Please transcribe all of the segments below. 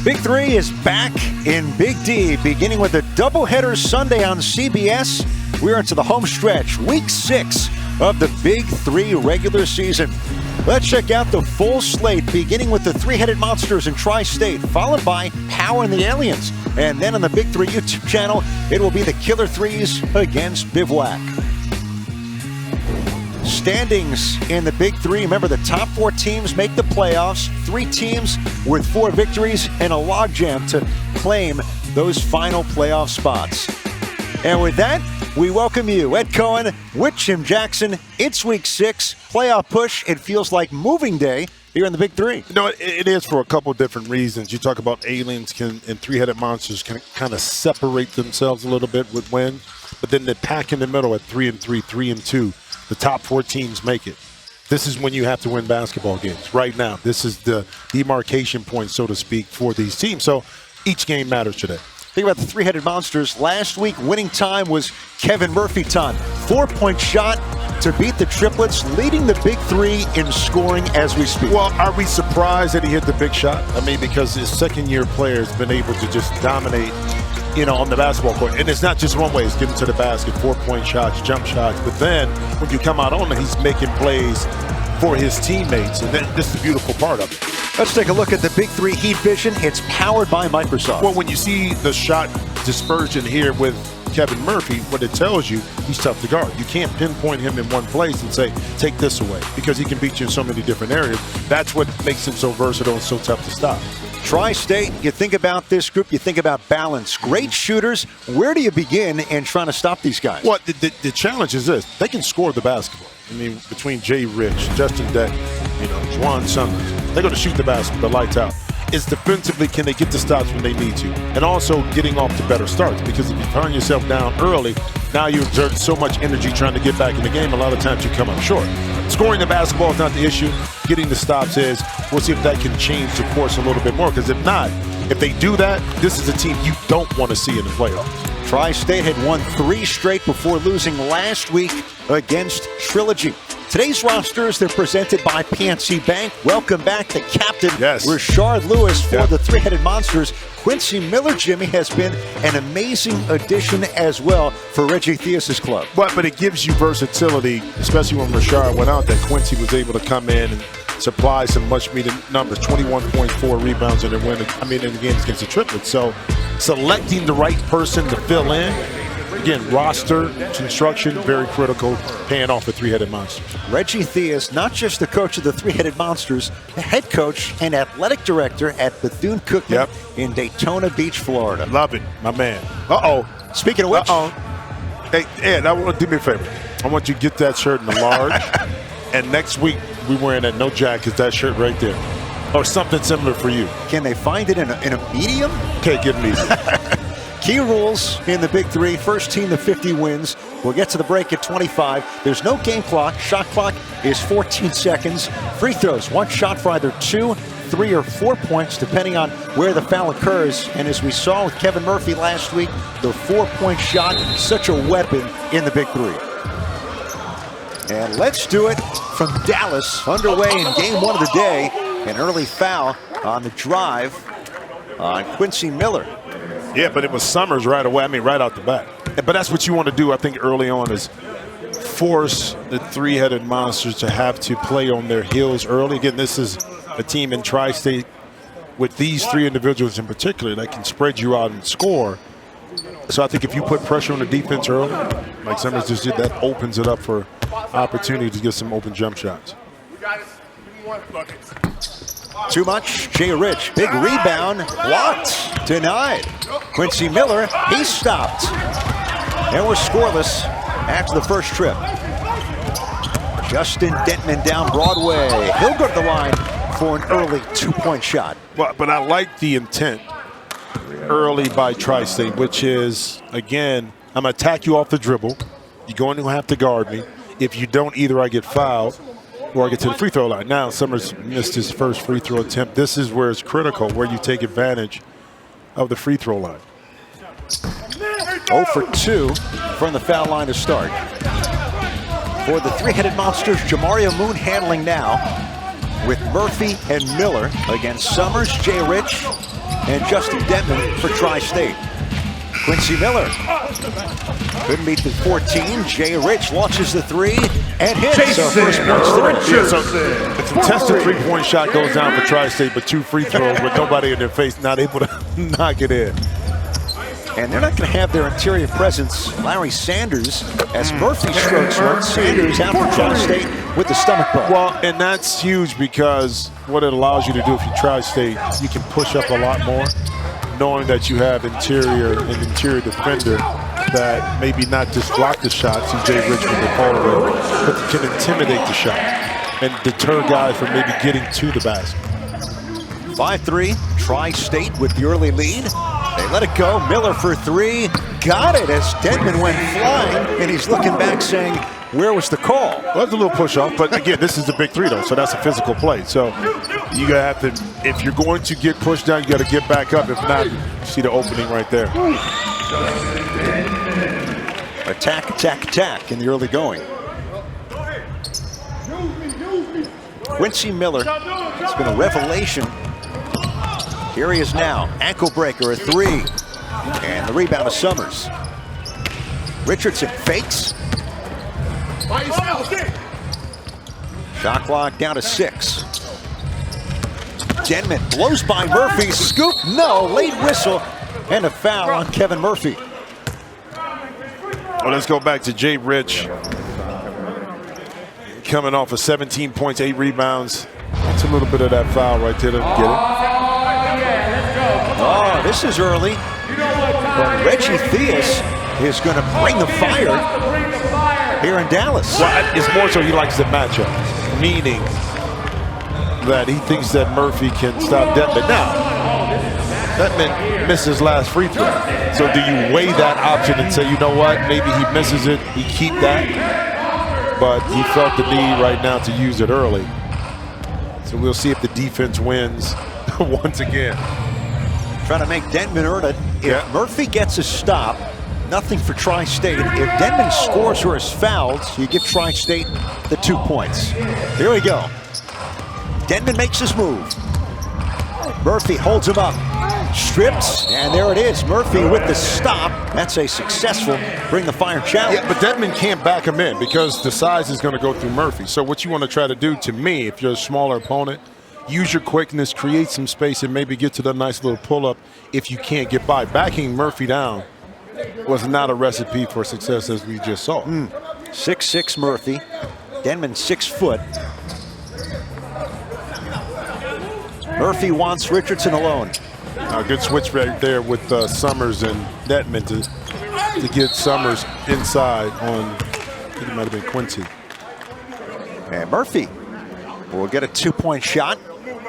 Big 3 is back in Big D, beginning with a doubleheader Sunday on CBS. We're into the home stretch, week 6 of the Big 3 regular season. Let's check out the full slate, beginning with the three-headed monsters in Tri-State, followed by Power and the Aliens. And then on the Big 3 YouTube channel, it will be the Killer Threes against Bivouac. Standings in the Big 3. Remember, the top 4 teams make the playoffs. 3 teams with 4 victories and a logjam to claim those final playoff spots. And with that, we welcome you, Ed Cohen with Jim Jackson. It's week 6, playoff push. It feels like moving day here in the Big 3. You know, it is for a couple of different reasons. You talk about aliens and three-headed monsters can kind of separate themselves a little bit with wins, but then they pack in the middle at 3-3, 3-2. The top 4 teams make it. This is when you have to win basketball games. Right now, this is the demarcation point, so to speak, for these teams. So each game matters today. Think about the three-headed monsters. Last week, winning time was Kevin Murphy time. 4-point shot to beat the triplets, leading the Big 3 in scoring as we speak. Well, are we surprised that he hit the big shot? I mean, because his second-year player has been able to just dominate, you know, on the basketball court. And it's not just one way. It's getting to the basket, 4-point shots, jump shots. But then when you come out on it, he's making plays for his teammates. And this is the beautiful part of it. Let's take a look at the Big 3 Heat Vision. It's powered by Microsoft. Well, when you see the shot dispersion here with Kevin Murphy, what it tells you, he's tough to guard. You can't pinpoint him in one place and say, take this away, because he can beat you in so many different areas. That's what makes him so versatile and so tough to stop. Tri-State, you think about this group, you think about balance. Great shooters. Where do you begin in trying to stop these guys? Well, the challenge is this. They can score the basketball. I mean, between Jay Rich, Justin Deck, you know, Juwan Summers, they're going to shoot the basketball, the lights out. It's defensively, can they get the stops when they need to? And also getting off to better starts, because if you find yourself down early, now you exert so much energy trying to get back in the game, a lot of times you come up short. Scoring the basketball is not the issue. Getting the stops is. We'll see if that can change the course a little bit more, because if not, if they do that, this is a team you don't want to see in the playoffs. Tri-State had won 3 straight before losing last week against Trilogy. Today's rosters, they're presented by PNC Bank. Welcome back the captain, Rashard Lewis, for the three-headed monsters. Quincy Miller, Jimmy, has been an amazing addition as well for Reggie Theus's club. But it gives you versatility, especially when Rashard went out, that Quincy was able to come in and supply some much-needed numbers, 21.4 rebounds in the games against the triplets. So selecting the right person to fill in, again, roster construction, very critical, paying off the three-headed monsters. Reggie Theus, not just the coach of the three-headed monsters, the head coach and athletic director at Bethune-Cookman in Daytona Beach, Florida. Love it, my man. Uh-oh. Speaking of which. Hey, Ed, do me a favor. I want you to get that shirt in the large, and next week we're wearing that no jacket, that shirt right there. Or something similar for you. Can they find it in a medium? Can't get me easy. Key rules in the Big 3. First team to 50 wins. We'll get to the break at 25. There's no game clock. Shot clock is 14 seconds. Free throws, 1 shot for either 2, 3, or 4 points, depending on where the foul occurs. And as we saw with Kevin Murphy last week, the 4-point shot, such a weapon in the Big 3. And let's do it from Dallas, underway in game 1 of the day. An early foul on the drive on Quincy Miller. Yeah, but it was Summers right away. I mean, right out the bat. But that's what you want to do, I think, early on, is force the three-headed monsters to have to play on their heels early. Again, this is a team in Tri-State with these 3 individuals in particular that can spread you out and score. So I think if you put pressure on the defense early, like Summers just did, that opens it up for opportunity to get some open jump shots. Too much. Jay Rich, big rebound, blocked, denied. Quincy Miller, he's stopped. And we're scoreless after the first trip. Justin Dentman down Broadway. He'll go to the line for an early 2-point shot. But I like the intent early by Tri-State, which is, again, I'm going to attack you off the dribble. You're going to have to guard me. If you don't, either I get fouled or I get to the free throw line. Now, Summers missed his first free throw attempt. This is where it's critical, where you take advantage of the free throw line. 0 for 2 from the foul line to start. For the three-headed monsters, Jamario Moon handling now with Murphy and Miller against Summers, Jay Rich, and Justin Denman for Tri-State. Quincy Miller couldn't beat the 14. Jay Rich launches the 3 and hits. So first points to Rich. So a contested three-point shot goes down for Tri-State, but 2 free throws with nobody in their face, not able to knock it in. And they're not going to have their interior presence, Larry Sanders, as Murphy strokes one. Sanders out for Tri-State with the stomach bug. Well, and that's huge because what it allows you to do if you Tri-State, you can push up a lot more, knowing that you have an interior defender that maybe not just block the shot, CJ Rich with the ball away, but can intimidate the shot and deter guys from maybe getting to the basket. 5-3, Tri-State with the early lead. They let it go. Miller for 3. Got it as Denman went flying, and he's looking back saying, where was the call? Well, that's a little push off, but again, this is the big 3 though, so that's a physical play. So you gotta have to, if you're going to get pushed down, you gotta get back up. If not, you see the opening right there. Attack, attack, attack in the early going. Quincy Miller has been a revelation. Here he is now, ankle breaker, a 3. And the rebound of Summers. Richardson fakes. Shot clock down to 6. Denman blows by Murphy, scoop, no, late whistle, and a foul on Kevin Murphy. Well, let's go back to Jay Rich. Coming off of 17 points, 8 rebounds. That's a little bit of that foul right there. Doesn't get it. Oh, this is early. But Reggie Theus is going to bring the fire here in Dallas. Well, it's more so he likes the matchup, meaning that he thinks that Murphy can stop Denman. Now, Denman missed his last free throw. So do you weigh that option and say, you know what, maybe he misses it, he keep that? But he felt the need right now to use it early. So we'll see if the defense wins once again. Trying to make Denman earn it. If Murphy gets a stop, nothing for Tri-State. If Denman scores or is fouled, you give Tri-State the 2 points. Here we go. Denman makes his move. Murphy holds him up. Strips, and there it is. Murphy with the stop. That's a successful bring the fire challenge. Yeah, but Denman can't back him in because the size is going to go through Murphy. So what you want to try to do, to me, if you're a smaller opponent, use your quickness, create some space, and maybe get to the nice little pull-up if you can't get by. Backing Murphy down was not a recipe for success, as we just saw. 6'6" Murphy. Denman 6 foot. Murphy wants Richardson alone. A good switch right there with Summers and Denman to get Summers inside on, I think it might have been Quincy. And Murphy will get a 2-point shot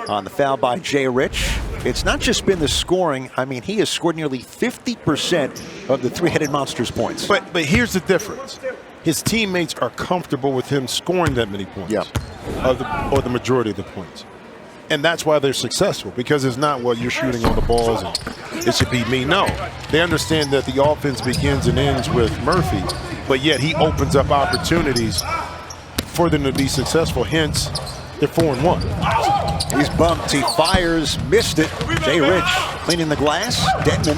on the foul by Jay Rich. It's not just been the scoring. I mean, he has scored nearly 50% of the three-headed monster's points. But here's the difference. His teammates are comfortable with him scoring that many points. Or the majority of the points. And that's why they're successful, because it's not, well, you're shooting on the balls and it should be me. No, they understand that the offense begins and ends with Murphy, but yet he opens up opportunities for them to be successful. Hence, they're 4-1. He's bumped, he fires, missed it. Jay Rich cleaning the glass. Denman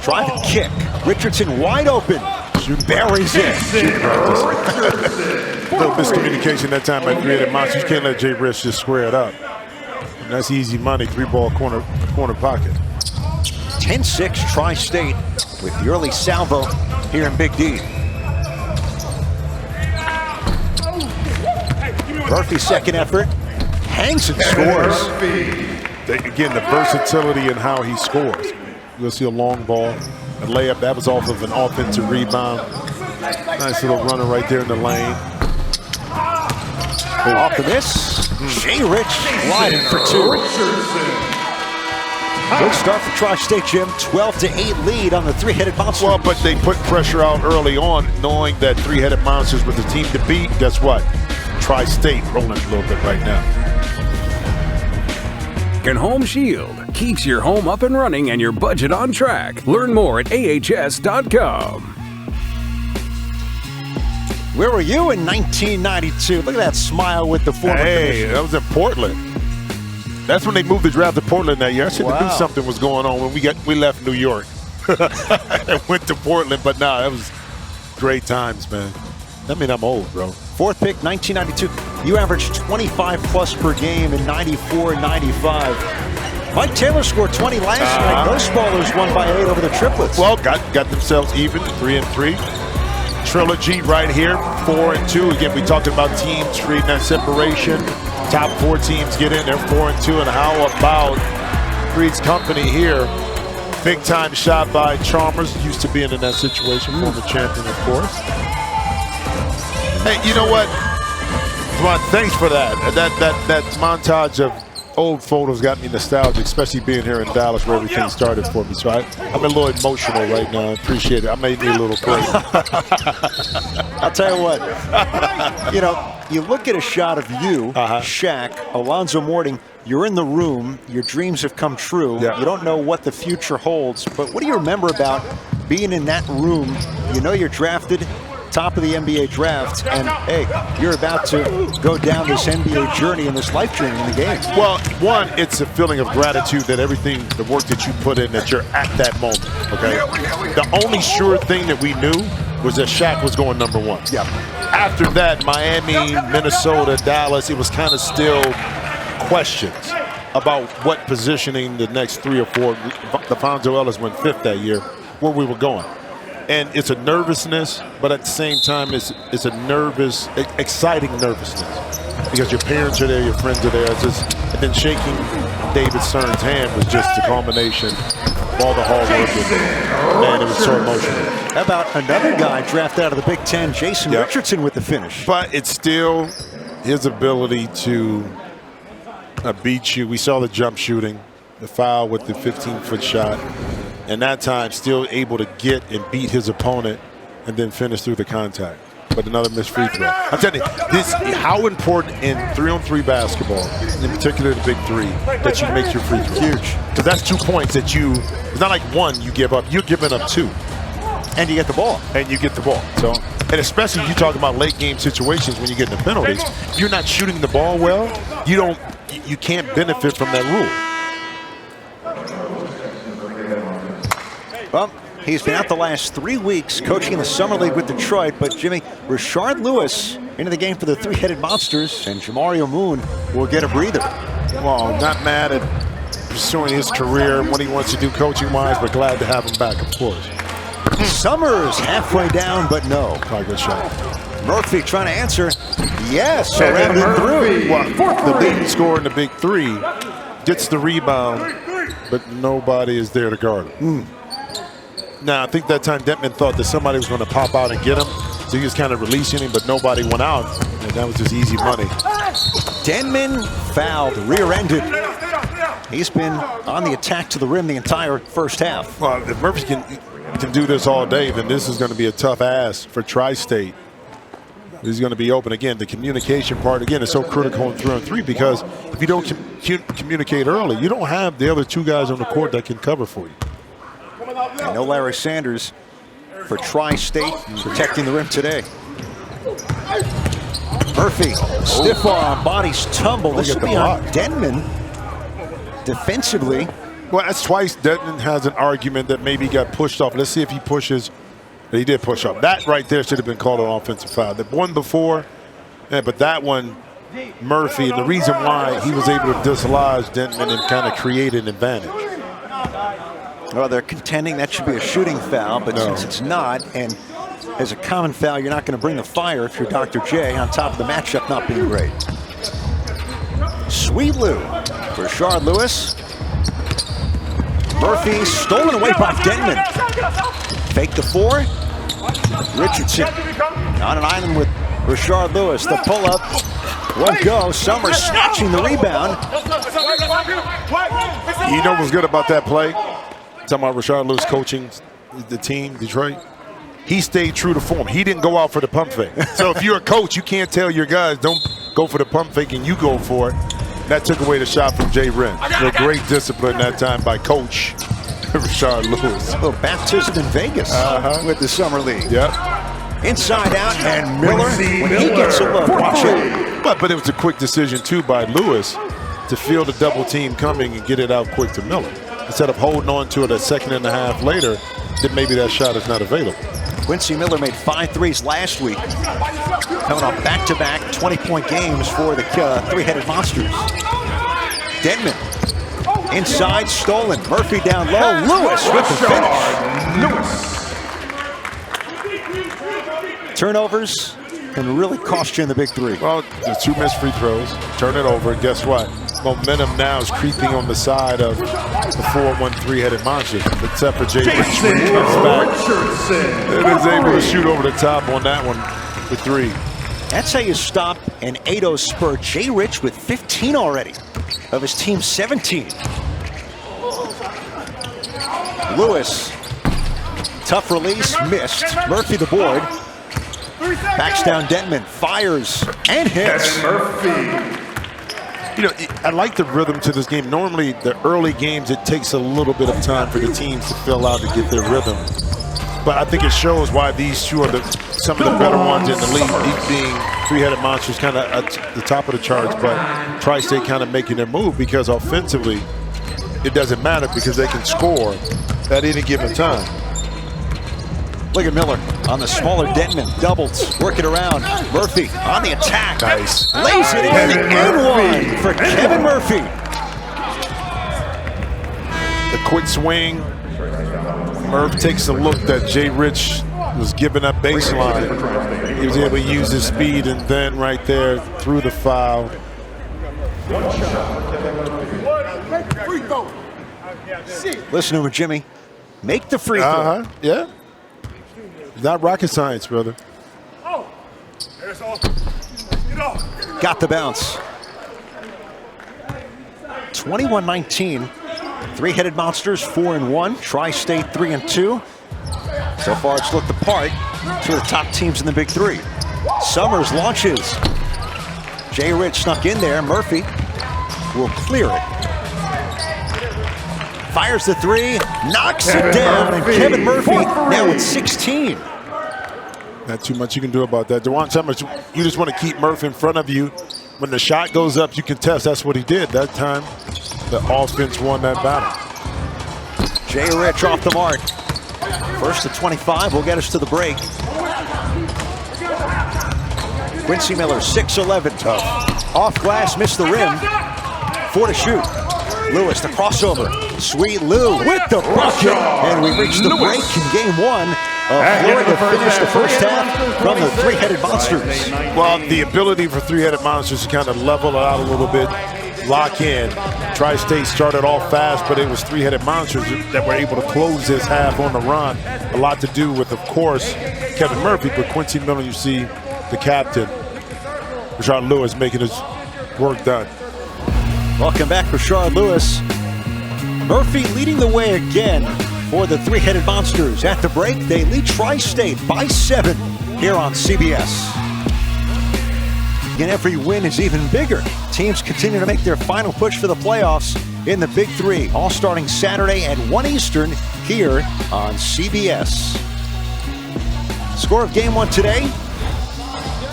trying to kick. Richardson wide open. Buries it. Little miscommunication that time by three-headed monster. You can't let Jay Rich just square it up. And that's easy money, 3-ball corner pocket. 10-6 Tri-State with the early salvo here in Big D. Murphy's second effort. Hangs and scores. Again, the versatility in how he scores. You'll see a long ball, a layup. That was off of an offensive rebound. Nice little runner right there in the lane. Off of this, Jay Rich sliding for 2. Good start for Tri-State, Jim. 12-8 lead on the three-headed monster. Well, but they put pressure out early on, knowing that three-headed monsters were the team to beat. Guess what? Tri-State rolling a little bit right now. And Home Shield keeps your home up and running and your budget on track. Learn more at ahs.com. Where were you in 1992? Look at that smile with the former Hey, commissioner. that was in Portland. That's when they moved the draft to Portland that year. I should have knew Wow. something was going on when we left New York and went to Portland. But nah, that was great times, man. I mean, I'm old, bro. Fourth pick, 1992. You averaged 25 plus per game in 94 and 95. Mike Taylor scored 20 last night. Those ballers won by 8 over the triplets. Well, got themselves even, 3-3. Trilogy right here, 4-2. Again, we talked about teams creating that separation. Top 4 teams get in, they're 4-2. And how about Three's Company here? Big time shot by Chalmers. Used to being in that situation, former champion, of course. Hey, you know what? Well, thanks for that. That montage of old photos got me nostalgic, especially being here in Dallas where everything started for me. So I'm a little emotional right now. I appreciate it. I may need a little crazy. I'll tell you what. You know, you look at a shot of you, Shaq, Alonzo Mourning. You're in the room. Your dreams have come true. Yeah. You don't know what the future holds. But what do you remember about being in that room? You know you're drafted. Top of the NBA draft, and hey, you're about to go down this NBA journey and this life journey in the game. Well, one, it's a feeling of gratitude that everything, the work that you put in, that you're at that moment, okay? The only sure thing that we knew was that Shaq was going number 1. Yeah. After that, Miami, Minnesota, Dallas, it was kind of still questions about what positioning the next 3 or 4, DeFonso Ellis went 5th that year, where we were going. And it's a nervousness, but at the same time, it's a nervous, exciting nervousness because your parents are there, your friends are there. And then shaking David Stern's hand was just a culmination of all the hard work. And it was so emotional. How about another guy drafted out of the Big Ten, Jason Richardson, with the finish? But it's still his ability to beat you. We saw the jump shooting, the foul with the 15-foot shot. And that time, still able to get and beat his opponent and then finish through the contact. But another missed free throw. I'm telling you, this how important in 3-on-3 basketball, in particular the Big 3, that you make your free throw. Huge. Because that's 2 points that it's not like 1 you give up, you're giving up 2. And you get the ball. And you get the ball. So, and especially you talk about late game situations when you get in the penalties, if you're not shooting the ball well, you can't benefit from that rule. Well, he's been out the last 3 weeks coaching in the Summer League with Detroit, but Jimmy, Rashard Lewis into the game for the Three-Headed Monsters, and Jamario Moon will get a breather. Well, not mad at pursuing his career and what he wants to do coaching-wise, but glad to have him back, of course. Summers halfway down, but no. Quite good shot. Murphy trying to answer. Yes, around and through. Well, the leading scorer in the Big 3 gets the rebound, but nobody is there to guard him. Now, I think that time Detman thought that somebody was going to pop out and get him, so he was kind of releasing him, but nobody went out, and that was just easy money. Denman fouled, rear-ended. He's been on the attack to the rim the entire first half. Well, if Murphy can do this all day, then this is going to be a tough ask for Tri-State. He's going to be open. Again, the communication part, again, is so critical in 3-on-3 because if you don't communicate early, you don't have the other 2 guys on the court that can cover for you. And no Larry Sanders for Tri-State protecting the rim today. Murphy, stiff arm, bodies tumble. This will be on Denman defensively. Well, that's twice Denman has an argument that maybe got pushed off. Let's see if he pushes. He did push off. That right there should have been called an offensive foul. The one before, but that one, Murphy, and the reason why he was able to dislodge Denman and kind of create an advantage. Well, they're contending that should be a shooting foul, but since it's not, and as a common foul, you're not going to bring the fire if you're Dr. J, on top of the matchup not being great. Sweet Lou for Rashard Lewis. Murphy stolen away by Denman. Fake the 4. Richardson on an island with Rashard Lewis. The pull-up won't go. Summers snatching the rebound. You know what's good about that play? Talking about Rashard Lewis coaching the team, Detroit. He stayed true to form. He didn't go out for the pump fake. So if you're a coach, you can't tell your guys, don't go for the pump fake, and you go for it. That took away the shot from Jay Wren. So great discipline that time by Coach Rashard Lewis. A little baptism in Vegas with the Summer League. Yep. Inside out, and Miller, when he gets a look, watch it. But it was a quick decision, too, by Lewis to feel the double team coming and get it out quick to Miller. Instead of holding on to it a second and a half later, then maybe that shot is not available. Quincy Miller made 5 threes last week, coming off back-to-back 20-point games for the three-headed Monsters. Denman inside, stolen. Murphy down low. Lewis with the finish. Turnovers can really cost you in the big three. Well, the 2 missed free throws, turn it over, and guess what? Momentum now is creeping on the side of the 4-1 three-headed Monsters, except for Jay Rich when he comes back and is able to shoot over the top on that one for 3. That's how you stop an 8-0 spurt. Jay Rich with 15 already of his team's 17. Lewis, tough release, missed. Murphy the board. Backs down Denman, fires, and hits. You know, I like the rhythm to this game. Normally, the early games, it takes a little bit of time for the teams to fill out to get their rhythm. But I think it shows why these two are some of the better ones in the league. These being three-headed Monsters kind of at the top of the charts, but Tri-State kind of making their move because offensively, it doesn't matter because they can score at any given time. Look at Miller on the smaller Denman. Doubles, work it around. Murphy on the attack. Nice. Lays it in the end one for Kevin Murphy. The quick swing. Murph takes a look that Jay Rich was giving up baseline. He was able to use his speed, and then right there through the foul. Listen to him, Jimmy. Make the free throw. Yeah. Not rocket science, brother. Got the bounce. 21-19. Three-headed Monsters 4-1. Tri-State 3-2. So far, it's looked the part. Two of the top teams in the Big Three. Summers launches. Jay Rich snuck in there. Murphy will clear it. Fires the three, knocks it down, and Kevin Murphy now at 16. Not too much you can do about that. DeJuan Summers, you just want to keep Murphy in front of you. When the shot goes up, you can test. That's what he did. That time, the offense won that battle. Jay Rich off the mark. First to 25 will get us to the break. Quincy Miller, 6'11", tough. Off glass, missed the rim. 4 to shoot. Lewis, the crossover. Sweet Lou with the bucket. And we reach the break in game one of Florida to finish the first half from the three-headed Monsters. Well, the ability for three-headed Monsters to kind of level it out a little bit, lock in. Tri-State started off fast, but it was three-headed Monsters that were able to close this half on the run. A lot to do with, of course, Kevin Murphy, but Quincy Miller, you see the captain, Rashard Lewis, making his work done. Welcome back, Rashard Lewis. Murphy leading the way again for the three-headed Monsters. At the break, they lead Tri-State by 7 here on CBS. And every win is even bigger. Teams continue to make their final push for the playoffs in the Big Three, all starting Saturday at 1 Eastern here on CBS. Score of game one today.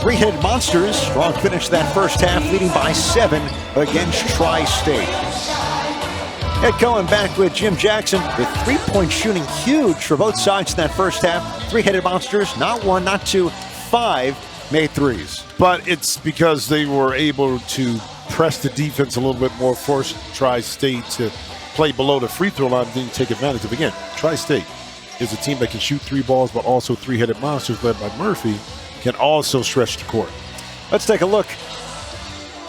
Three-headed Monsters, strong finish that first half, leading by 7 against Tri-State. Ed Cohen back with Jim Jackson with three-point shooting huge for both sides in that first half. Three-headed Monsters, not 1, not 2, 5 made threes. But it's because they were able to press the defense a little bit more, force Tri-State to play below the free throw line and then take advantage of. Again, Tri-State is a team that can shoot 3 balls, but also three-headed Monsters led by Murphy can also stretch the court. Let's take a look.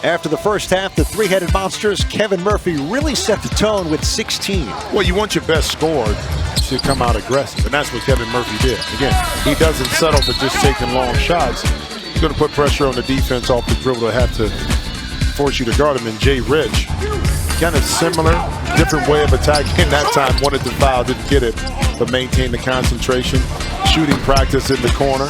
After the first half, the three-headed Monsters, Kevin Murphy really set the tone with 16. Well, you want your best scorer to come out aggressive, and that's what Kevin Murphy did. Again, he doesn't settle for just taking long shots. He's going to put pressure on the defense off the dribble to have to force you to guard him. And Jay Rich, kind of similar, different way of attacking. That time wanted the foul, didn't get it, but maintained the concentration. Shooting practice in the corner.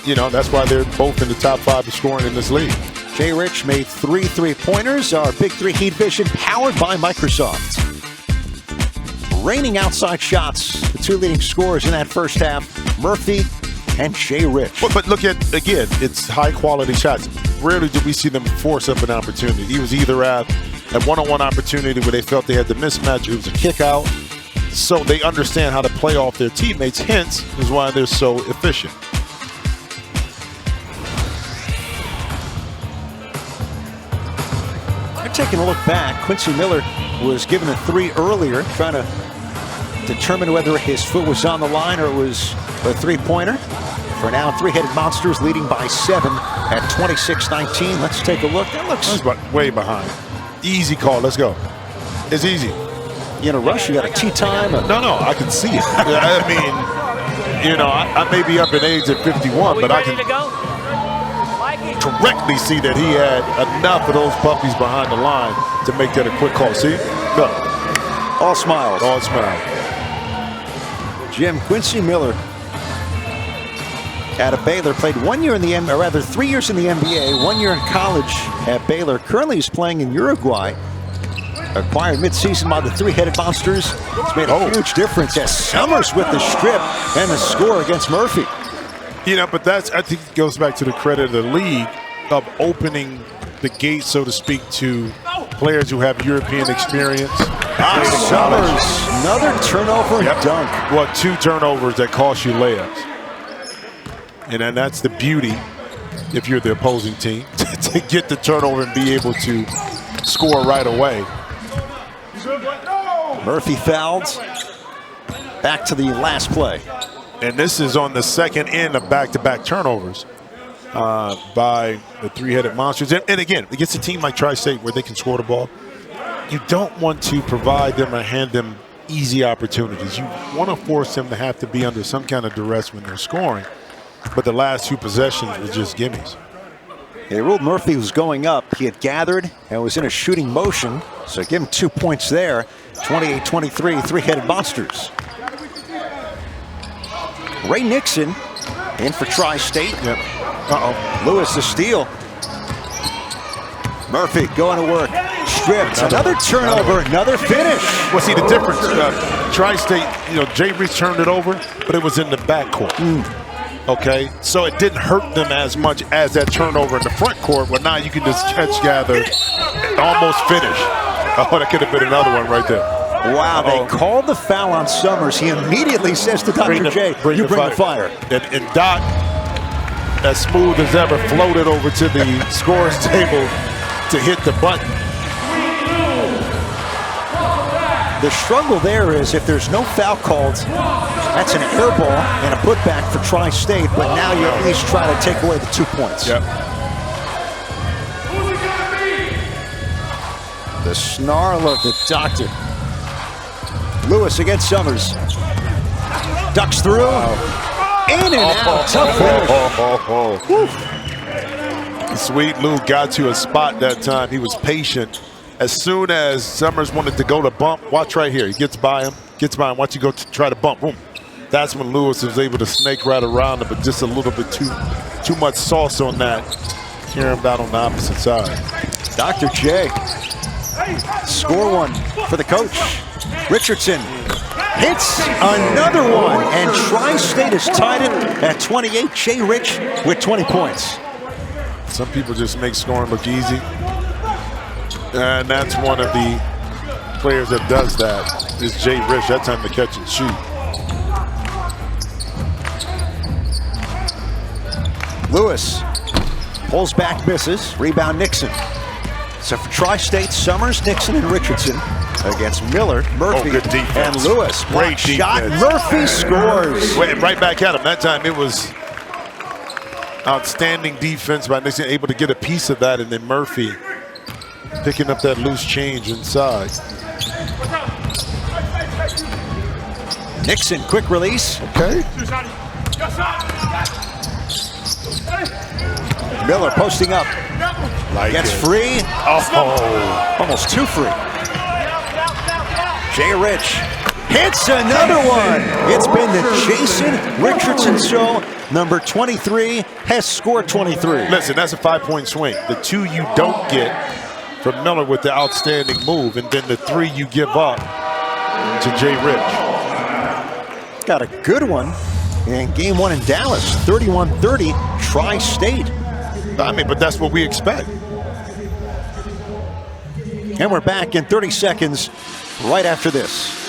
You know, that's why they're both in the top 5 of scoring in this league. Jay Rich made 3 3-pointers. Our Big 3 Heat Vision powered by Microsoft. Raining outside shots. The 2 leading scorers in that first half, Murphy and Jay Rich. But look at, again, it's high-quality shots. Rarely do we see them force up an opportunity. He was either at a one-on-one opportunity where they felt they had the mismatch. It was a kick out. So they understand how to play off their teammates, hence is why they're so efficient. Taking a look back, Quincy Miller was given a 3 earlier, trying to determine whether his foot was on the line or it was a three-pointer. For now, three-headed Monsters leading by 7 at 26-19. Let's take a look. That looks way behind. Easy call. Let's go. It's easy. In a rush, you got a tea time. No, I can see it. I mean, you know, I may be up in age at 51, but I can correctly see that he had enough of those puppies behind the line to make that a quick call. See? Go. All smiles. All smiles. Jim, Quincy Miller out of Baylor, played 1 year in the or rather 3 years in the NBA, 1 year in college at Baylor. Currently he's playing in Uruguay. Acquired midseason by the three-headed Monsters. It's made a huge difference as Summers with the strip and the score against Murphy. You know, but that's, I think it goes back to the credit of the league of opening the gate, so to speak, to players who have European experience. Summers, another turnover and dunk. Well, 2 turnovers that cost you layups. And then that's the beauty, if you're the opposing team, to get the turnover and be able to score right away. Murphy fouled. Back to the last play. And this is on the second end of back-to-back turnovers by the three-headed Monsters. And again, against a team like Tri-State where they can score the ball, you don't want to provide them or hand them easy opportunities. You want to force them to have to be under some kind of duress when they're scoring. But the last 2 possessions were just gimmies. They ruled Murphy was going up. He had gathered and was in a shooting motion. So give him 2 points there. 28-23, three-headed Monsters. Ray Nixon in for Tri-State. Yep. Lewis the steal. Murphy going to work. Stripped. Another turnover, another finish. Well, see the difference. Tri-State, you know, Jay Reese turned it over, but it was in the backcourt. Okay, so it didn't hurt them as much as that turnover in the front court, where now you can just catch, gather, almost finish. Oh, that could have been another one right there. Wow, they called the foul on Summers. He immediately says to Dr. J, you bring the fire. And Doc, as smooth as ever, floated over to the scorer's table to hit the button. The struggle there is if there's no foul called, that's an air ball and a putback for Tri-State, but now you at least try to take away the 2 points. Yep. The snarl of the doctor. Lewis against Summers. Ducks through. In and out. Tough finish. Sweet Lou got to a spot that time. He was patient. As soon as Summers wanted to go to bump, watch right here. He gets by him. Watch you go to try to bump. Boom. That's when Lewis was able to snake right around him, but just a little bit too much sauce on that. Hear him down on the opposite side. Dr. J. Score one for the coach. Richardson hits another one, and Tri-State has tied it at 28. Jay Rich with 20 points. Some people just make scoring look easy. And that's one of the players that does that is Jay Rich. That time to catch and shoot. Lewis pulls back, misses. Rebound Nixon. So for Tri-State, Summers, Nixon, and Richardson against Miller, Murphy, good defense. and Lewis. Great shot. defense. Murphy scores. Right back at him. That time it was outstanding defense by Nixon, able to get a piece of that, and then Murphy picking up that loose change inside. Nixon, quick release. Okay. Miller posting up. Gets free. Oh, almost too free. Jay Rich hits another one. It's been the Jason Richardson show. Number 23 has scored 23. Listen, that's a 5-point swing. The 2 you don't get from Miller with the outstanding move, and then the 3 you give up to Jay Rich. Got a good one in game 1 in Dallas, 31-30, Tri-State. I mean, but that's what we expect. And we're back in 30 seconds right after this.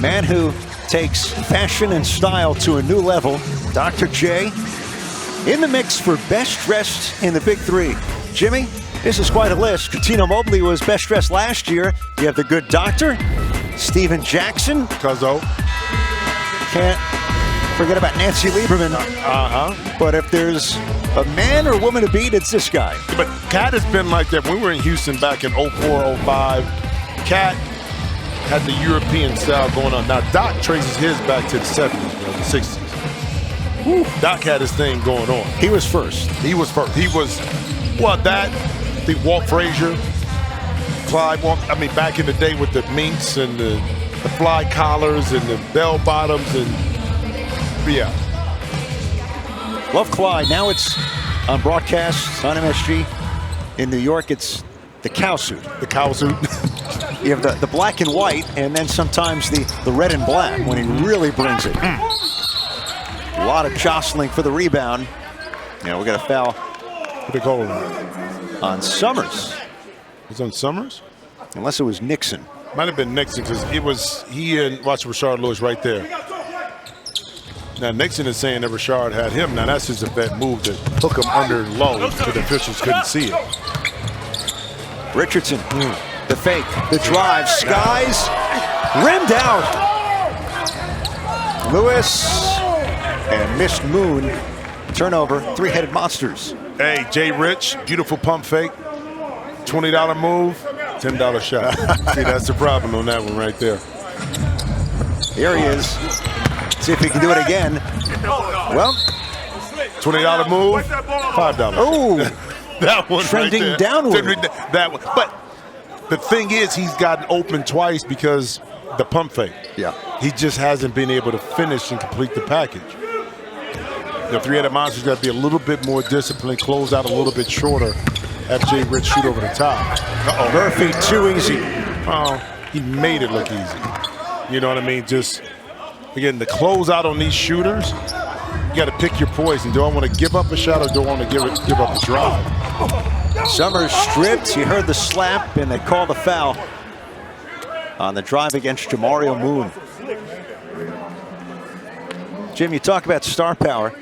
Man who takes fashion and style to a new level, Dr. J, in the mix for best dressed in the Big Three. Jimmy, this is quite a list. Tino Mobley was best dressed last year. You have the good doctor, Steven Jackson. Cuzzo. Can't forget about Nancy Lieberman. But if there's a man or woman to beat, it's this guy. But Cat has been like that. When we were in Houston back in 04, 05, Cat had the European style going on. Now, Doc traces his back to the 70s, the 60s. Woo. Doc had his thing going on. He was first. He was first. He was, well, that, the Walt Frazier, Clyde, I mean, back in the day with the minks and the fly collars and the bell bottoms and, yeah. Love Clyde. Now it's on broadcast on MSG. In New York, it's the cow suit. The cow suit. You have the black and white, and then sometimes the red and black when he really brings it. A lot of jostling for the rebound. Yeah, we got a foul. What they call it? On Summers. It was on Summers? Unless it was Nixon. Might have been Nixon, because it was he and watch Rashard Lewis right there. Now Nixon is saying that Rashard had him. Now that's just a bad move to hook him under low so the officials couldn't see it. Richardson, the fake, the drive, skies, rimmed out. Lewis and missed Moon. Turnover, three-headed monsters. Hey, Jay Rich, beautiful pump fake. $20 move, $10 shot. See, that's the problem on that one right there. Here he is. See if he can do it again. Well, $20 move, $5. Oh. That one trending right downward. That one. But the thing is, he's gotten open twice because the pump fake. Yeah. He just hasn't been able to finish and complete the package. The three-headed monster's got to be a little bit more disciplined, close out a little bit shorter, have Jay Rich shoot over the top. Murphy, too easy. Oh, he made it look easy. You know what I mean? Just, again, the close out on these shooters, you got to pick your poison. Do I want to give up a shot or do I want to give up a drive? Summers stripped. You heard the slap, and they call the foul on the drive against Jamario Moon. Jim, you talk about star power.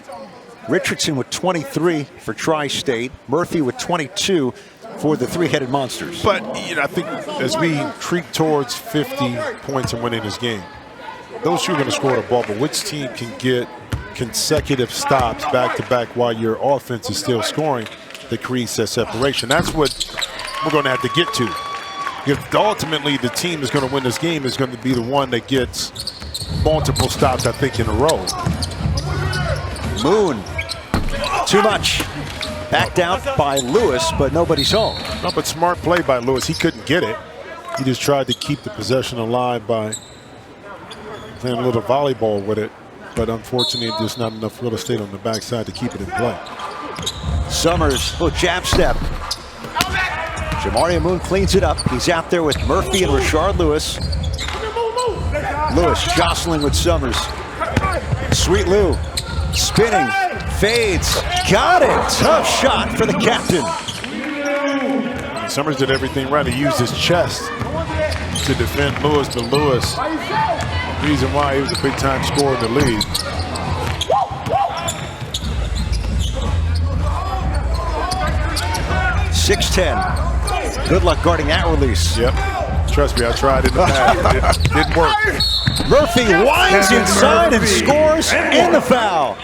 Richardson with 23 for Tri-State. Murphy with 22 for the three-headed monsters. But you know, I think as we creep towards 50 points and winning this game, those two are going to score the ball, but which team can get consecutive stops back-to-back while your offense is still scoring that creates that separation? That's what we're going to have to get to. If ultimately the team is going to win this game is going to be the one that gets multiple stops, I think, in a row. Moon, too much. Backed out by Lewis, but nobody's home. No, but smart play by Lewis. He couldn't get it. He just tried to keep the possession alive by playing a little volleyball with it. But unfortunately, there's not enough real estate on the backside to keep it in play. Summers, little jab step. Jamario Moon cleans it up. He's out there with Murphy and Rashard Lewis. Lewis jostling with Summers. Sweet Lou, spinning, fades, got it. Tough shot for the captain. Summers did everything right. He used his chest to defend Lewis, but Lewis, the reason why he was a big-time scorer in the league. .610. Good luck guarding that release. Yep. Trust me, I tried it in the past. It didn't work. Murphy winds inside and scores in the foul.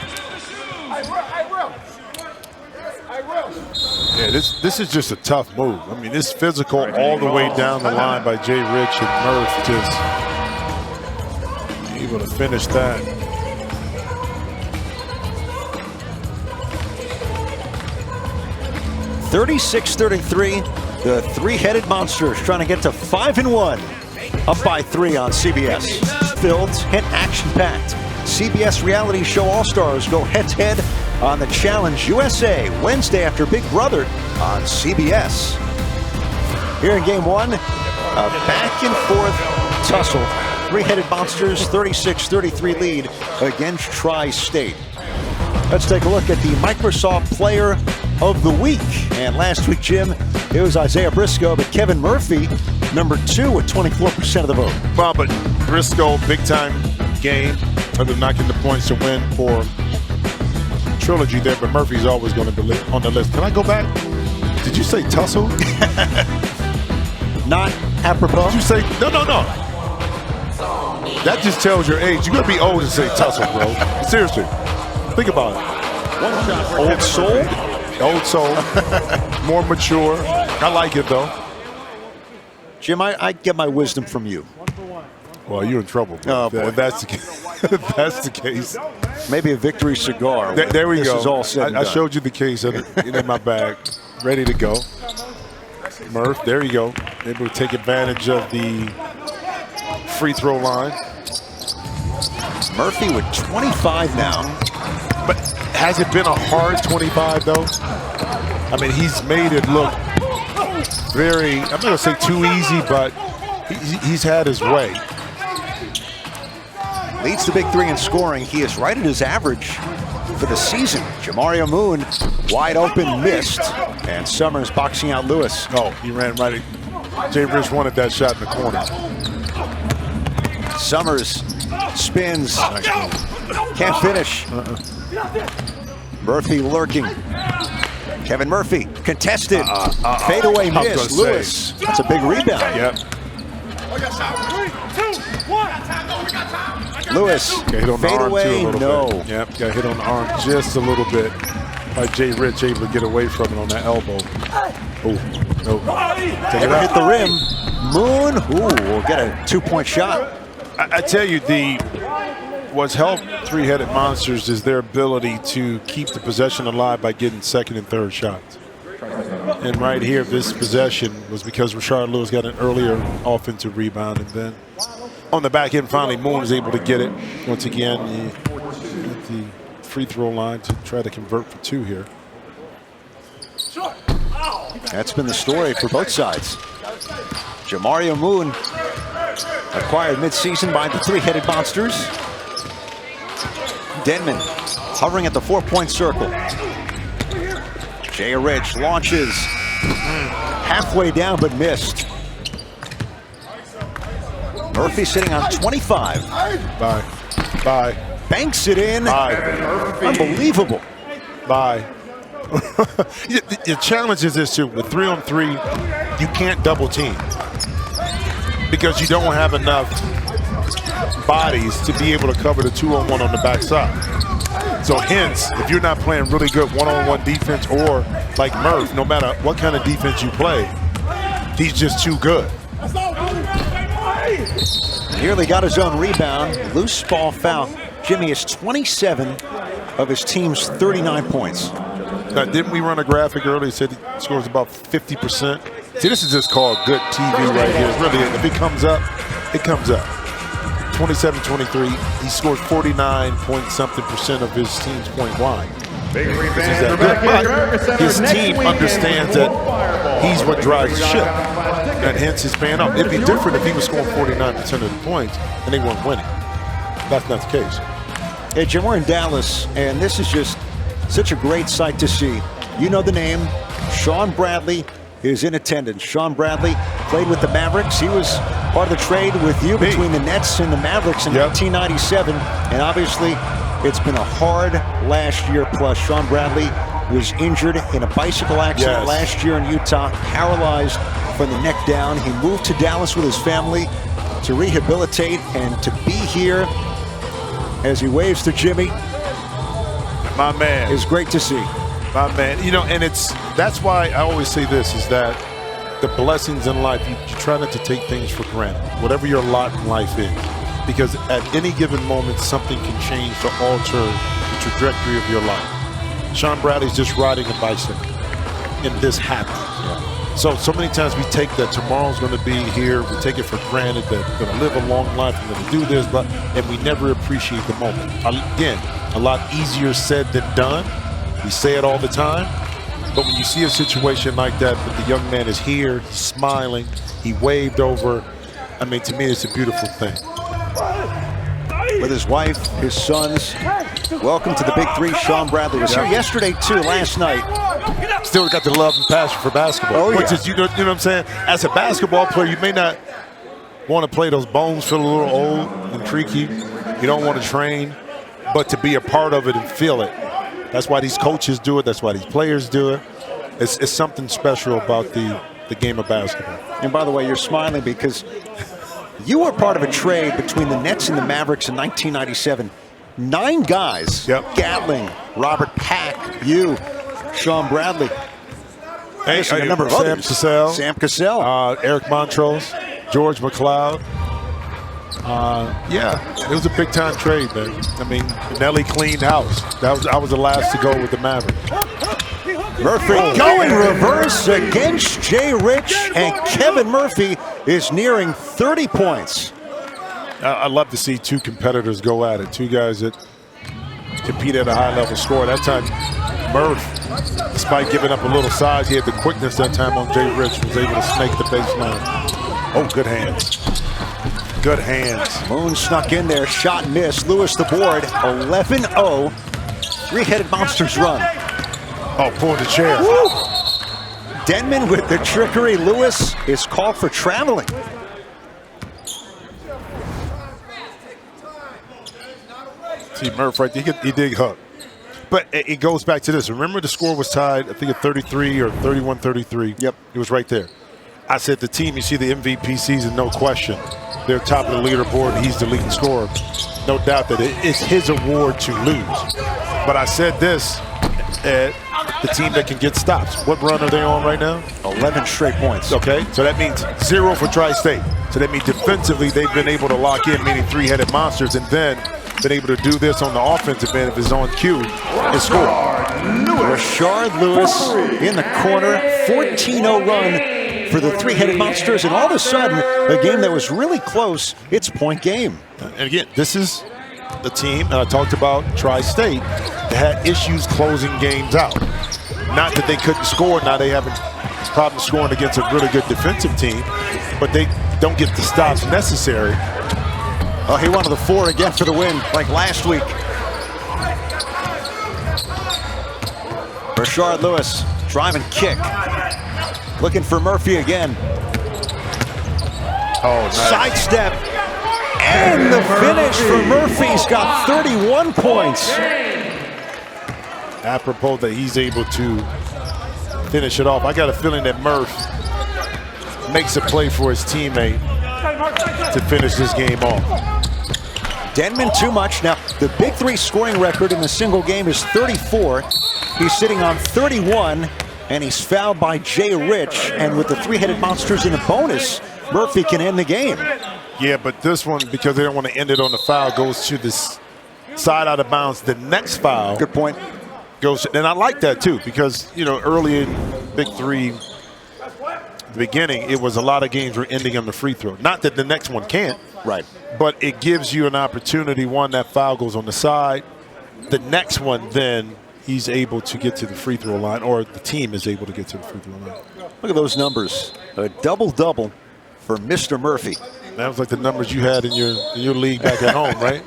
Yeah, this is just a tough move. I mean, this physical all the way down the line by Jay Rich and Murph, just able to finish that. 36-33. The three-headed monsters trying to get to 5-1. Up by 3 on CBS. Filled and action-packed. CBS reality show All-Stars go head-to-head on the Challenge USA Wednesday after Big Brother on CBS. Here in Game 1, a back-and-forth tussle. Three-headed monsters, 36-33 lead against Tri-State. Let's take a look at the Microsoft Player of the Week. And last week, Jim, it was Isaiah Briscoe, but Kevin Murphy, number 2 with 24% of the vote. Well, but Briscoe, big-time game. Other than knocking the points to win for Trilogy there, but Murphy's always going to be on the list. Can I go back? Did you say tussle? Not apropos. Did you say, no. That just tells your age. You're going to be old to say tussle, bro. Seriously. Think about it. One shot. Old soul? Old soul. More mature. I like it, though. Jim, I get my wisdom from you. Well, you're in trouble. Oh, boy. If that's the case. If that's the case. Maybe a victory cigar. There we go. This is all said and I done. showed you the case in my bag. Ready to go. Murph, there you go. Able to take advantage of the free throw line. Murphy with 25 now. But has it been a hard 25, though? I mean, he's made it look very, I'm not going to say too easy, but he's had his way. Leads the Big Three in scoring. He is right at his average for the season. Jamario Moon, wide open, missed. And Summers boxing out Lewis. Oh, he ran right at, Jay Rich wanted that shot in the corner. Summers spins. Can't finish. Murphy lurking. Kevin Murphy contested. Fadeaway miss. Lewis. That's a big rebound. Yep. Lewis. Hit on the arm too Fadeaway. a little No. bit. Yep. Got hit on the arm just a little bit. By Jay Rich able to get away from it on that elbow. Oh, no. Take it Never out. hit the rim. Moon. Ooh, will get a 2-point shot. I tell you, what's helped three-headed monsters is their ability to keep the possession alive by getting second and third shots. And right here, this possession was because Rashard Lewis got an earlier offensive rebound, and then on the back end, finally Moon was able to get it. Once again, at the free throw line to try to convert for 2 here. That's been the story for both sides. Jamario Moon, acquired midseason by the three-headed monsters. Denman hovering at the 4-point circle. Jay Rich launches halfway down but missed. Murphy sitting on 25. Bye. Bye. Banks it in. Bye. Unbelievable. Bye. The challenge is this too. With 3-on-3, you can't double team because you don't have enough bodies to be able to cover the 2-on-1 on the backside. So hence, if you're not playing really good one-on-one defense, or like Murph, no matter what kind of defense you play, he's just too good. Nearly got his own rebound. Loose ball foul. Jimmy is 27 of his team's 39 points. Now, didn't we run a graphic earlier that said he scores about 50%? See, this is just called good TV right here. Really, if it comes up, it comes up. 27-23, he scores 49-point-something% of his team's point line. But his team understands that he's what drives the ship, and hence his paying off. It'd be different if he was scoring 49% of the points and they weren't winning. That's not the case. Hey, Jim, we're in Dallas, and this is just such a great sight to see. You know the name. Sean Bradley is in attendance. Sean Bradley played with the Mavericks. He was part of the trade with you between the Nets and the Mavericks in 1997. And obviously, it's been a hard last year plus. Sean Bradley was injured in a bicycle accident last year in Utah, paralyzed from the neck down. He moved to Dallas with his family to rehabilitate and to be here as he waves to Jimmy. My man. Is great to see. My man. You know, and that's why I always say this, is that the blessings in life, you try not to take things for granted, whatever your lot in life is. Because at any given moment, something can change to alter the trajectory of your life. Sean Bradley's just riding a bicycle. and this happened. So many times we take that tomorrow's going to be here. We take it for granted that we're going to live a long life, we're going to do this, and we never appreciate the moment. Again, a lot easier said than done. We say it all the time. But when you see a situation like that, but the young man is here, he's smiling, he waved over. I mean, to me, it's a beautiful thing. With his wife, his sons. Welcome to the Big Three. Sean Bradley was here yesterday too, last night. Still got the love and passion for basketball. Oh, Which is, you know what I'm saying? As a basketball player, you may not want to play, those bones feel a little old and creaky. You don't want to train, but to be a part of it and feel it. That's why these coaches do it. That's why these players do it. It's something special about the game of basketball. And by the way, you're smiling because you were part of a trade between the Nets and the Mavericks in 1997. 9 guys. Yep. Gatling, Robert Pack, you, Sean Bradley. Hey, a number of others. Sam Cassell. Eric Montrose, George McLeod. Yeah, it was a big-time trade, man. I mean, Nelly cleaned house. I was the last to go with the Mavericks. Murphy going reverse against Jay Rich, and Kevin Murphy is nearing 30 points. I love to see 2 competitors go at it, 2 guys that compete at a high-level score. That time, Murph, despite giving up a little size, he had the quickness that time on Jay Rich, was able to snake the baseline. Oh, good hands. Good hands. Moon snuck in there, shot missed. Lewis the board, 11-0. Three-headed monsters run. Oh, pulling the chair. Woo! Denman with the trickery. Lewis is called for traveling. See, Murph right there, he did hook. But it goes back to this. Remember the score was tied, I think at 33 or 31-33. Yep. It was right there. I said the team, you see the MVP season, no question. They're top of the leaderboard, and he's the leading scorer. No doubt that it's his award to lose. But I said this, the team that can get stops. What run are they on right now? 11 straight points. Okay, so that means 0 for Tri-State. So that means defensively they've been able to lock in, meaning three-headed monsters, and then been able to do this on the offensive end if it's on cue and score. Rashard Lewis in the corner, 14-0 run for the three-headed monsters, and all of a sudden, a game that was really close, it's point game. And again, this is the team, and I talked about Tri-State, that had issues closing games out. Not that they couldn't score, now they having problems scoring against a really good defensive team, but they don't get the stops necessary. Oh, he wanted the 4 again for the win, like last week. Rashard Lewis, drive and kick. Looking for Murphy again. Oh, nice. Sidestep. And the finish for Murphy's got 31 points. Apropos that he's able to finish it off. I got a feeling that Murph makes a play for his teammate to finish this game off. Denman too much. Now, the Big Three scoring record in a single game is 34. He's sitting on 31, and he's fouled by Jay Rich. And with the three-headed monsters in a bonus, Murphy can end the game. Yeah, but this one, because they don't want to end it on the foul, goes to this side out of bounds. The next foul. Good point. Goes, and I like that too, because, you know, early in Big Three, the beginning, it was a lot of games were ending on the free throw. Not that the next one can't. Right. But it gives you an opportunity. One, that foul goes on the side. The next one, then he's able to get to the free throw line, or the team is able to get to the free throw line. Look at those numbers. A double-double for Mr. Murphy. That was like the numbers you had in your league back at home, right?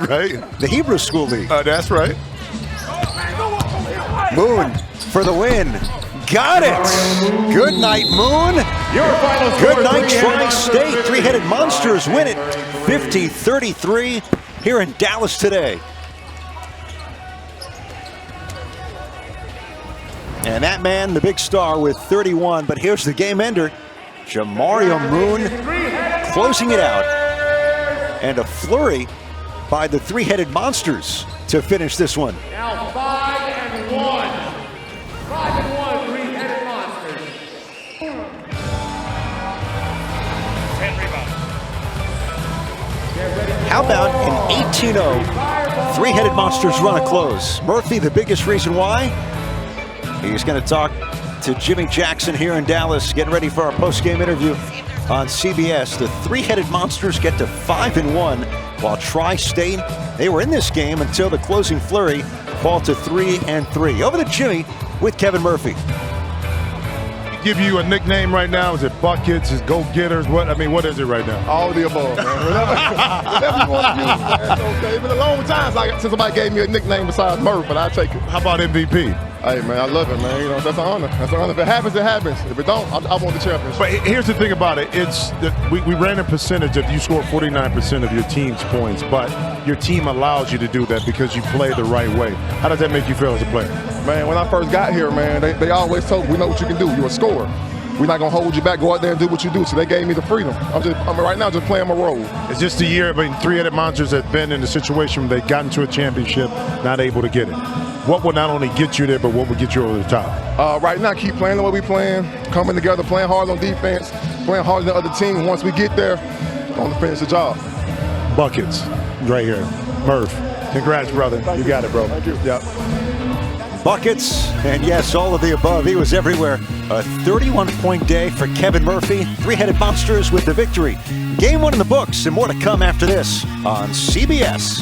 Right. The Hebrew School League. That's right. Moon for the win. Got it. Good night, Moon. Good night, Tri-State. Three-headed monsters win it 50-33 here in Dallas today. And that man, the big star, with 31. But here's the game ender. Jamario Moon closing it out. And a flurry by the three-headed monsters to finish this one. Now 5-1. 5-1, three-headed monsters. 10 rebounds. How about an 18-0 three-headed monsters run a close? Murphy, the biggest reason why? He's going to talk to Jimmy Jackson here in Dallas, getting ready for our post-game interview on CBS. The three-headed monsters get to 5-1, while Tri-State, they were in this game until the closing flurry, fall to 3-3. Over to Jimmy with Kevin Murphy. Give you a nickname right now? Is it buckets? Is go-getters? What is it right now? All of the above, man. Whatever you want to use, man. It's okay. It's been a long time since somebody gave me a nickname besides Murph, but I'll take it. How about MVP? Hey, man, I love it, man. You know, that's an honor. That's an honor. If it happens, it happens. If it don't, I want the championship. But here's the thing about it. It's we ran a percentage that you score 49% of your team's points, but your team allows you to do that because you play the right way. How does that make you feel as a player? Man, when I first got here, man, they always told me, we know what you can do. You're a scorer. We're not going to hold you back. Go out there and do what you do. So they gave me the freedom. I'm right now just playing my role. It's just a year. Three-headed monsters have been in a situation where they've gotten to a championship, not able to get it. What will not only get you there, but what will get you over the top? Right now, keep playing the way we're playing, coming together, playing hard on defense, playing hard on the other team. Once we get there, going to finish the job. Buckets, right here. Murph, congrats, brother. You got it, bro. Thank you. Yep. Buckets, and yes, all of the above. He was everywhere. A 31-point day for Kevin Murphy. Three-headed monsters with the victory. Game 1 in the books, and more to come after this on CBS.